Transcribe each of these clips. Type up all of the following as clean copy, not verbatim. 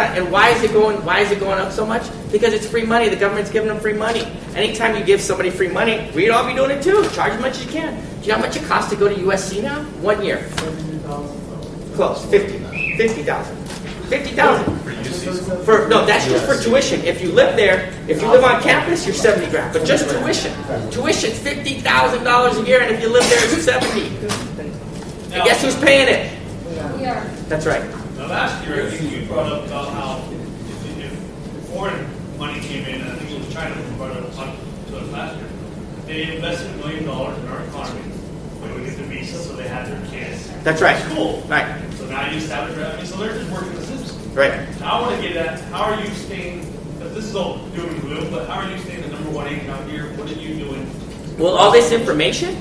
And why is it going up so much? Because it's free money. The government's giving them free money. Anytime you give somebody free money, we'd all be doing it too. Charge as much as you can. Do you know how much it costs to go to USC now? 1 year. Close. 50,000. 50,000. No, that's just for tuition. If you live there, if you live on campus, you're 70 grand. But just tuition. Tuition's $50,000 a year, and if you live there, it's 70. And guess who's paying it? We are. That's right. Now last year, I think you brought up about how if foreign money came in, and I think it was China who brought it up to us last year, they invested $1 million in our economy. When we get the visa, so they had their kids. That's right. School. Right. So now you establish revenue, so they're just working the system. Right. Now I want to get at, how are you staying, because this is all doom and gloom, but how are you staying the number one agent out here? What are you doing? Well, all this information,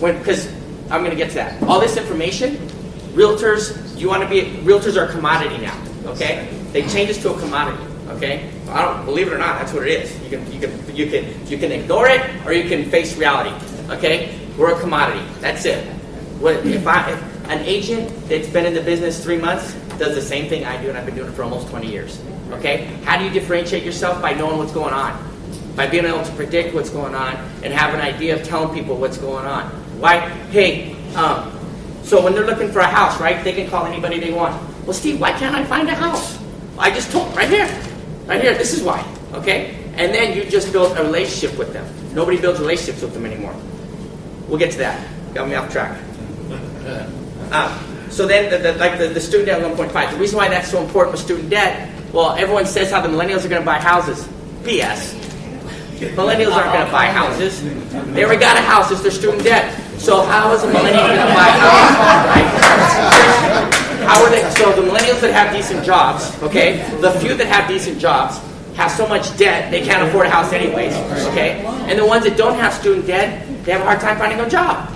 because I'm going to get to that. All this information, realtors are a commodity now. Okay, they changed us to a commodity. Okay, I don't believe it or not. That's what it is. You can ignore it or you can face reality. Okay, we're a commodity. That's it. If an agent that's been in the business 3 months does the same thing I do, and I've been doing it for almost 20 years. Okay, how do you differentiate yourself? By knowing what's going on, by being able to predict what's going on, and have an idea of telling people what's going on. Why? Hey, so when they're looking for a house, right? They can call anybody they want. Well, Steve, why can't I find a house? I just told right here. This is why. Okay, and then you just build a relationship with them. Nobody builds relationships with them anymore. We'll get to that. Got me off track. So then, the student debt 1.5. The reason why that's so important with student debt, well, everyone says how the millennials are going to buy houses. BS. Millennials aren't going to buy houses. They already got a house. It's their student debt. So how is a millennial going to buy a house? Right? How are they? So the millennials that have decent jobs, okay, the few that have decent jobs have so much debt they can't afford a house anyways, okay? And the ones that don't have student debt, they have a hard time finding a job.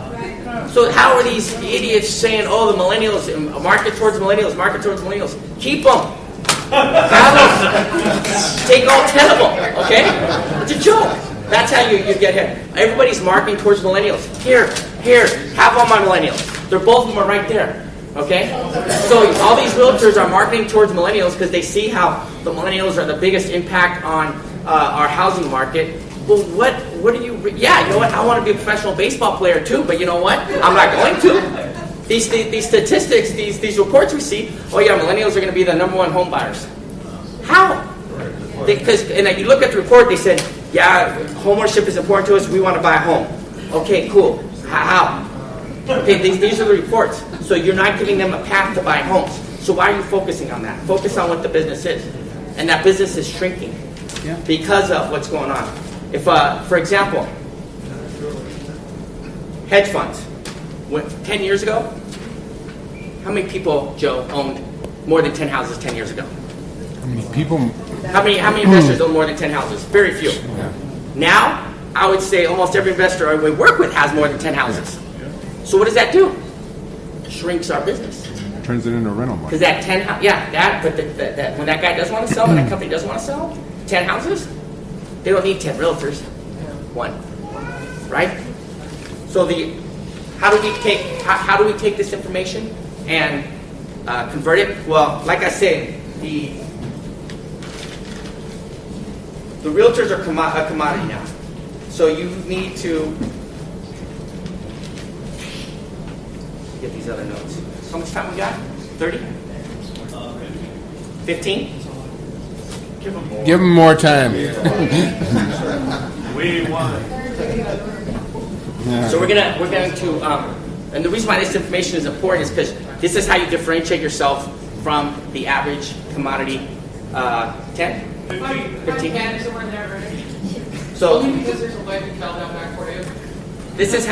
So how are these idiots saying, oh, the millennials, market towards millennials, market towards millennials? Keep them. Have them. Take all 10 of them, okay? It's a joke. That's how you get hit. Everybody's marketing towards millennials. Here, have all my millennials. They're both of them are right there, okay? So all these realtors are marketing towards millennials because they see how the millennials are the biggest impact on our housing market. Well, what do you? Yeah, you know what? I want to be a professional baseball player too, but you know what? I'm not going to. These statistics, these reports we see. Oh yeah, millennials are going to be the number one home buyers. How? Because and you look at the report, they said, yeah, homeownership is important to us. We want to buy a home. Okay, cool. How? Okay, these are the reports. So you're not giving them a path to buy homes. So why are you focusing on that? Focus on what the business is, and that business is shrinking because of what's going on. If, for example, hedge funds, 10 years ago, how many people, Joe, owned more than 10 houses 10 years ago? How many people? How many investors own more than 10 houses? Very few. Yeah. Now, I would say almost every investor we work with has more than 10 houses. So what does that do? Shrinks our business. Turns it into rental money. Because that 10, but when that guy does want to sell, when that company does want to sell 10 houses, they don't need 10 realtors. One, right? So how do we take this information and convert it? Well, like I said, the realtors are a commodity now. So you need to get these other notes. How much time we got? 30? 15? Give them more time. We want. So we're going to, and the reason why this information is important is because this is how you differentiate yourself from the average commodity. 10? 15? So this is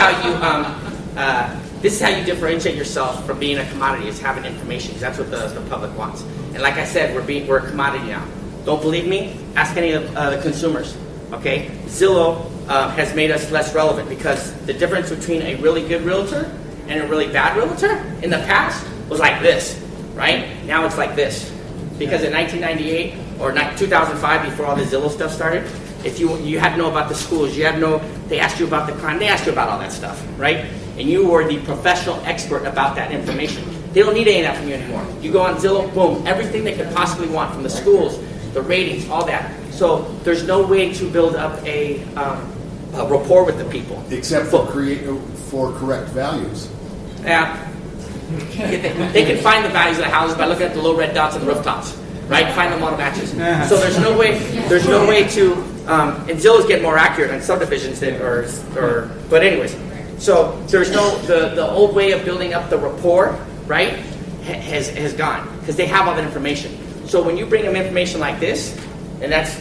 how you differentiate yourself from being a commodity, is having information, because that's what the public wants. And like I said, we're a commodity now. Don't believe me? Ask any of the consumers. Okay, Zillow has made us less relevant because the difference between a really good realtor and a really bad realtor in the past was like this, right? Now it's like this. Because in 1998 or 2005, before all the Zillow stuff started, if you had to know about the schools, they asked you about the crime, they asked you about all that stuff, right? And you were the professional expert about that information. They don't need any of that from you anymore. You go on Zillow, boom, everything they could possibly want from the schools, the ratings, all that. So there's no way to build up a rapport with the people. Except for correct values. Yeah. They can find the values of the houses by looking at the little red dots on the rooftops, right? Find the model matches. So there's no way to, and Zillow's getting more accurate on subdivisions than, but anyways. So there's the old way of building up the rapport, right, has gone, because they have all that information. So when you bring them information like this, and that's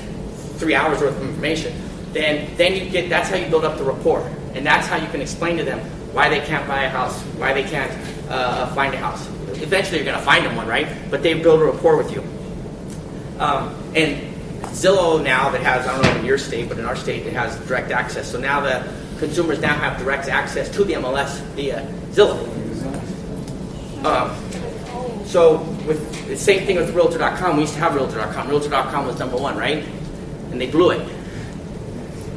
3 hours worth of information, then that's how you build up the rapport, and that's how you can explain to them why they can't buy a house, why they can't find a house. Eventually you're going to find them one, right? But they build a rapport with you. And Zillow now that has, I don't know in your state, but in our state it has direct access. So now the consumers now have direct access to the MLS via Zillow. So with the same thing with Realtor.com, we used to have Realtor.com. Realtor.com was number one, right? And they blew it.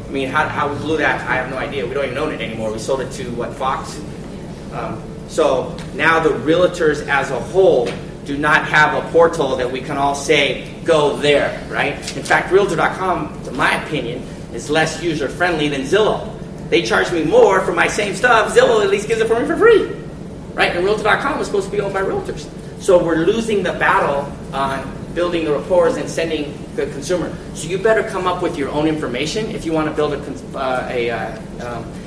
I mean, how we blew that, I have no idea. We don't even own it anymore. We sold it to, Fox? So now the realtors as a whole do not have a portal that we can all say, go there, right? In fact, Realtor.com, in my opinion, is less user-friendly than Zillow. They charge me more for my same stuff. Zillow at least gives it for me for free, right? And Realtor.com was supposed to be owned by realtors. So we're losing the battle on building the rapport and sending the consumer. So you better come up with your own information if you want to build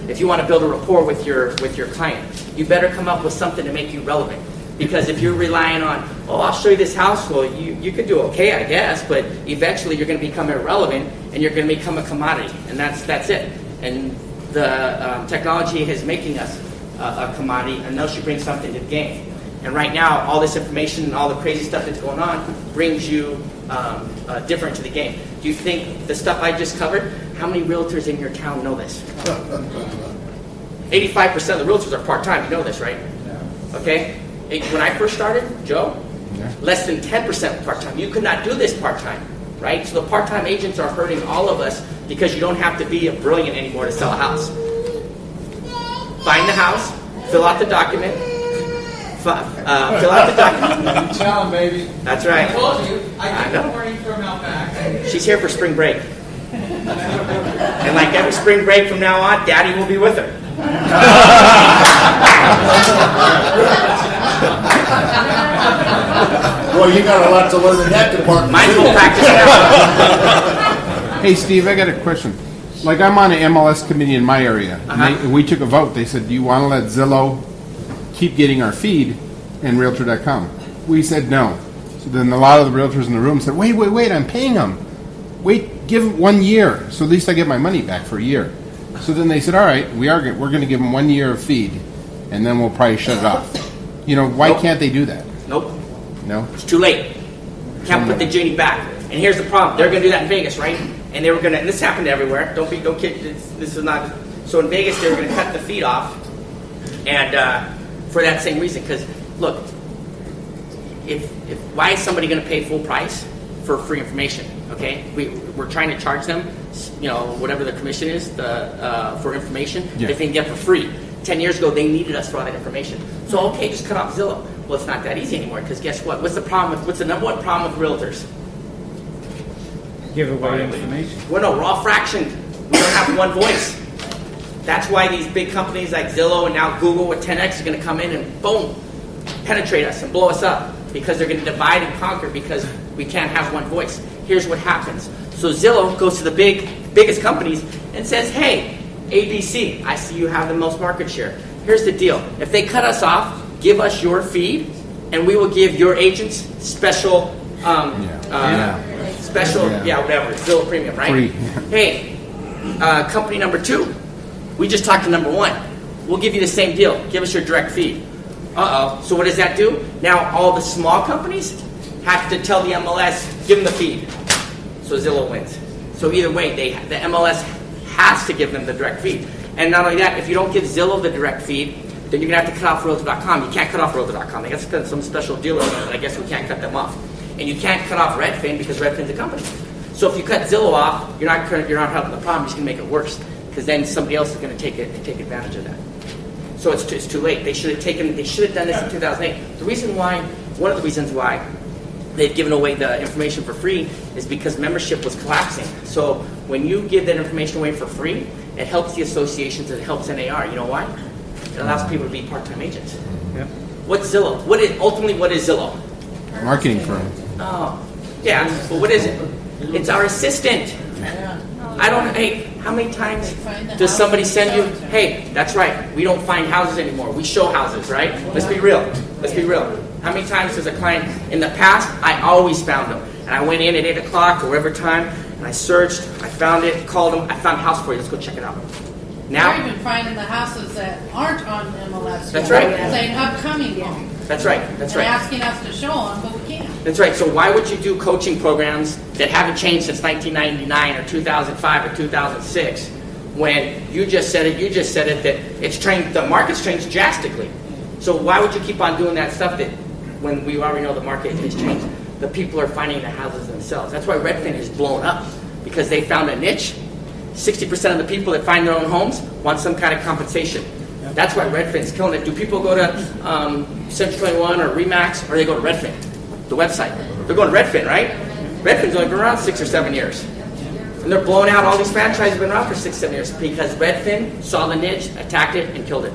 if you want to build a rapport with your client. You better come up with something to make you relevant. Because if you're relying on, I'll show you this house, well, you could do okay, I guess, but eventually you're going to become irrelevant and you're going to become a commodity, and that's it. And the technology is making us a commodity unless you bring something to the game. And right now, all this information and all the crazy stuff that's going on brings you different to the game. Do you think the stuff I just covered, how many realtors in your town know this? 85% of the realtors are part-time. You know this, right? Okay? When I first started, Joe, less than 10% part-time. You could not do this part-time, right? So the part-time agents are hurting all of us because you don't have to be a brilliant anymore to sell a house. Find the house, fill out the document, fill out the document. Tell them, baby. That's right. I told you. I did morning from out back. She's here for spring break. And like every spring break from now on, Daddy will be with her. Well, you got a lot to learn in that department. Mindful practice now. Hey, Steve, I got a question. Like, I'm on an MLS committee in my area, and we took a vote. They said, do you want to let Zillow keep getting our feed and Realtor.com? We said no. So then a lot of the realtors in the room said, wait, I'm paying them. Wait, give them 1 year, so at least I get my money back for a year. So then they said, all right, we're going to give them 1 year of feed, and then we'll probably shut it off. You know, why can't they do that? Nope. No? It's too late. Can't put the genie back. And here's the problem. They're going to do that in Vegas, right? And they were going to, and this happened everywhere. Don't kid, this is not. So in Vegas, they were going to cut the feed off, and for that same reason. Because look, why is somebody going to pay full price for free information? Okay, we're trying to charge them, whatever the commission is for information that they can get for free. 10 years ago, they needed us for all that information. So okay, just cut off Zillow. Well, it's not that easy anymore, because guess what? What's the number one problem with realtors? Give away information. Well, no, we're all fractioned. We don't have one voice. That's why these big companies like Zillow and now Google with 10X are going to come in and boom, penetrate us and blow us up, because they're going to divide and conquer because we can't have one voice. Here's what happens. So Zillow goes to the biggest companies and says, hey, ABC, I see you have the most market share. Here's the deal. If they cut us off, give us your feed, and we will give your agents special, whatever, Zillow Premium, right? Free. Hey, company number 2, we just talked to number 1. We'll give you the same deal. Give us your direct feed. So what does that do? Now all the small companies have to tell the MLS, give them the feed. So Zillow wins. So either way, the MLS has to give them the direct feed. And not only that, if you don't give Zillow the direct feed, then you're going to have to cut off Realtor.com. You can't cut off Realtor.com. They got some special deal on it, but I guess we can't cut them off. And you can't cut off Redfin because Redfin's a company. So if you cut Zillow off, you're not helping the problem. You're just going to make it worse, because then somebody else is going to take advantage of that. So it's too late. They should have done this in 2008. One of the reasons why they've given away the information for free is because membership was collapsing. So when you give that information away for free, it helps the associations, it helps NAR. You know why? It allows people to be part-time agents. Yep. What's Zillow? What is Zillow? Marketing firm. Oh, yeah, but what is it? It's our assistant. Hey, how many times does somebody send you, hey, that's right, we don't find houses anymore. We show houses, right? Let's be real. How many times does a client, in the past, I always found them. And I went in at 8 o'clock or whatever time, and I searched, I found it, called them, I found a house for you, let's go check it out. Now, We're even finding the houses that aren't on MLS. That's right. Saying upcoming homes. that's right. And asking us to show them, but we can't. That's right. So why would you do coaching programs that haven't changed since 1999 or 2005 or 2006 when you just said it that it's changed, the market's changed drastically. So why would you keep on doing that stuff that when we already know the market has changed? The people are finding the houses themselves. That's why Redfin has blown up, because they found a niche. 60% of the people that find their own homes want some kind of compensation. That's why Redfin's killing it. Do people go to Central 21 or Remax, or they go to Redfin, the website? They're going to Redfin, right? Redfin's only been around 6 or 7 years. And they're blowing out all these franchises been around for 6 or 7 years because Redfin saw the niche, attacked it, and killed it.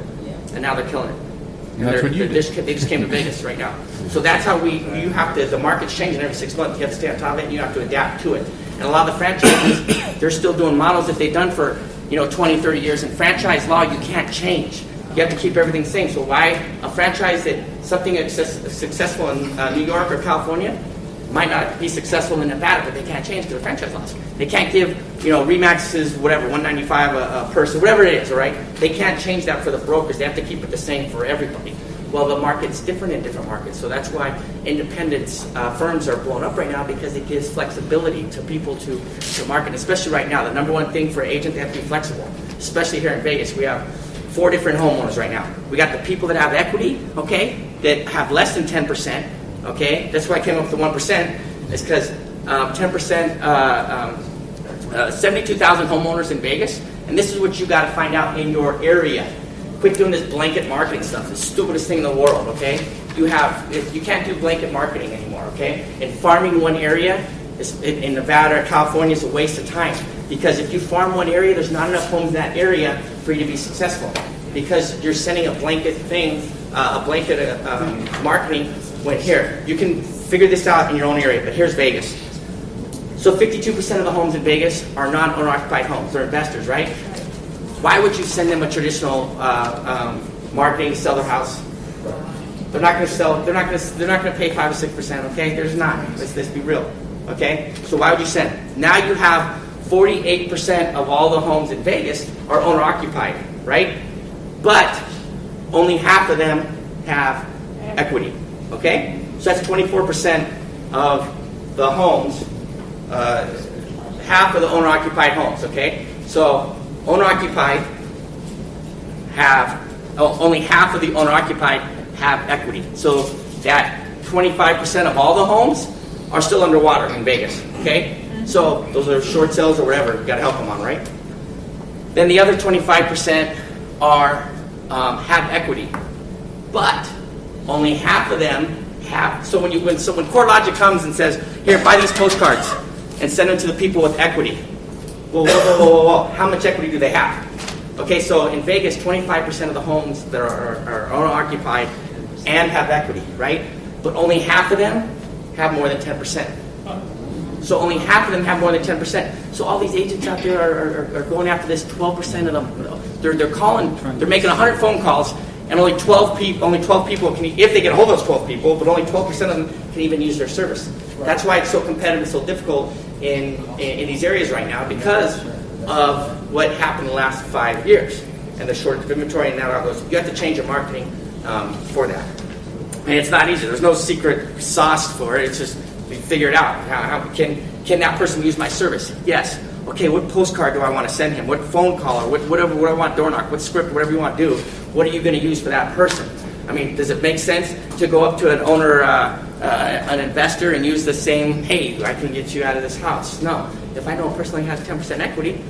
And now they're killing it. And that's what you they just came to Vegas right now. So that's how you have to, the market's changing every 6 months. You have to stay on top of it, and you have to adapt to it. And a lot of the franchises, they're still doing models that they've done for 20, 30 years. In franchise law, you can't change. You have to keep everything the same. So why a franchise that something that's successful in New York or California might not be successful in Nevada, but they can't change because of franchise laws. They can't give, Remax's whatever, $195 a person, whatever it is, all right? They can't change that for the brokers. They have to keep it the same for everybody. Well, the market's different in different markets, so that's why independent firms are blown up right now, because it gives flexibility to people to market, especially right now. The number one thing for an agent, they have to be flexible, especially here in Vegas. We have 4 different homeowners right now. We got the people that have equity, okay, that have less than 10%, okay? That's why I came up with the 1%, is because 10%, 72,000 homeowners in Vegas, and this is what you got to find out in your area. Quit doing this blanket marketing stuff. It's the stupidest thing in the world, okay? You can't do blanket marketing anymore, okay? And farming one area in Nevada or California is a waste of time, because if you farm one area, there's not enough homes in that area for you to be successful, because you're sending a blanket thing, marketing. When here, you can figure this out in your own area, but here's Vegas. So 52% of the homes in Vegas are non-owner occupied homes. They're investors, right? Why would you send them a traditional marketing to sell their house? They're not going to sell. They're not going to pay 5 or 6%. Okay, there's not. Let's be real. Okay, so why would you send? Now you have 48% of all the homes in Vegas are owner occupied, right? But only half of them have equity. Okay, so that's 24% of the homes. Half of the owner occupied homes. Okay, so owner-occupied only half of the owner-occupied have equity. So that 25% of all the homes are still underwater in Vegas, okay? So those are short sales or whatever. You've got to help them on, right? Then the other 25% have equity, but only half of them have. So when CoreLogic comes and says, "Here, buy these postcards and send them to the people with equity," well, whoa. How much equity do they have? Okay, so in Vegas, 25% of the homes that are owner-occupied and have equity, right? But only half of them have more than 10%. So only half of them have more than 10%. So all these agents out there are going after this 12% of them. They're calling, they're making 100 phone calls, and only 12 people can, if they get a hold of those 12 people, but only 12% of them can even use their service. That's why it's so competitive and so difficult in these areas right now, because of what happened in the last 5 years and the shortage of inventory, and now it goes. You have to change your marketing for that, and it's not easy. There's no secret sauce for it. It's just we figure it out. How can that person use my service? Yes. Okay. What postcard do I want to send him? What phone call or what I want door knock? What script? Whatever you want to do. What are you going to use for that person? I mean, does it make sense to go up to an owner, an investor, and use the same, "Hey, I can get you out of this house"? No. If I know a person that has 10% equity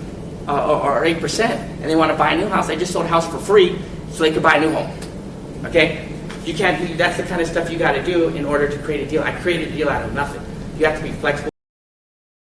or 8%, and they want to buy a new house, I just sold a house for free so they could buy a new home. Okay? You can't do, that's the kind of stuff you got to do in order to create a deal. I created a deal out of nothing. You have to be flexible.